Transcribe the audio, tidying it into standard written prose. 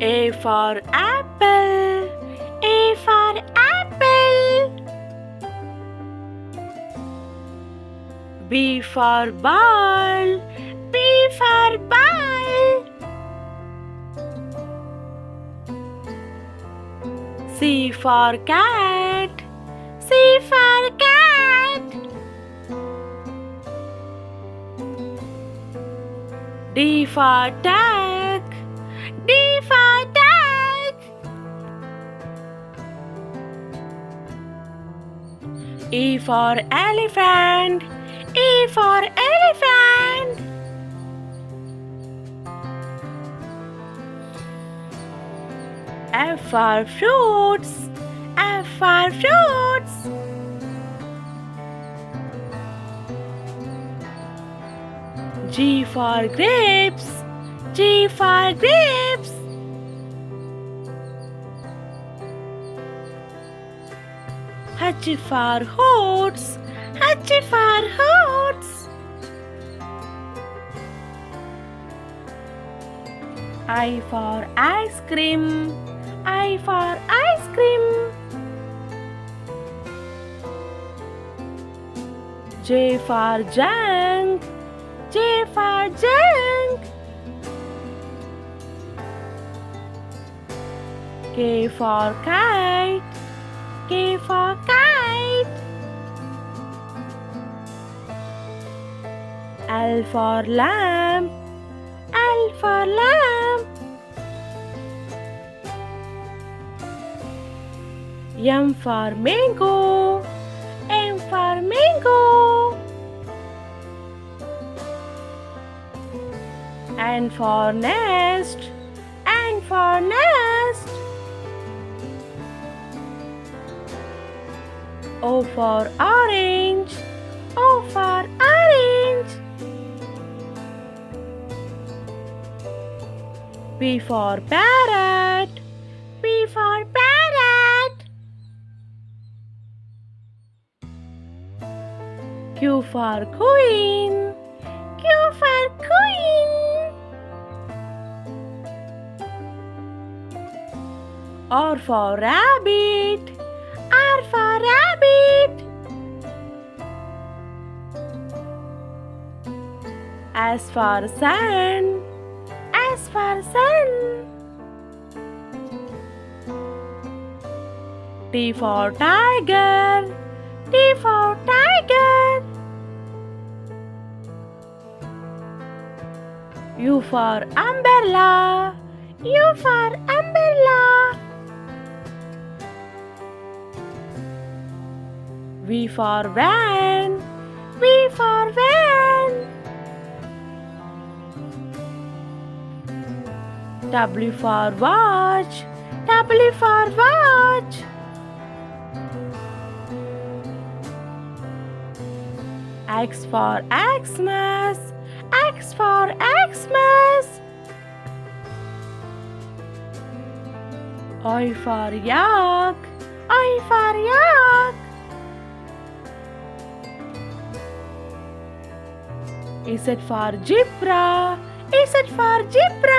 A for apple. A for apple. B for ball. B for ball. C for cat. C for cat. D for duck. D for duck. E for elephant. E for elephant. F for fruits. F for fruits. G for grapes. G for grapes. H for horse. H for horse. I for ice cream. I for ice cream. J for junk. J for junk. K for kite. K for kite. L for lamp. L for lamp. M for mango. M for mango. N for nest. N for nest. O for orange. O for orange. P for parrot. P for parrot. Q for queen. Q for queen. R for rabbit. R for rabbit. S for sun. S for sun. T for tiger. T for tiger. U for umbrella. U for umbrella. V for van. V for van. W for watch. W for watch. X for Xmas. X for Xmas. Y for yak. Y for yak. Z for zebra. Z for zebra.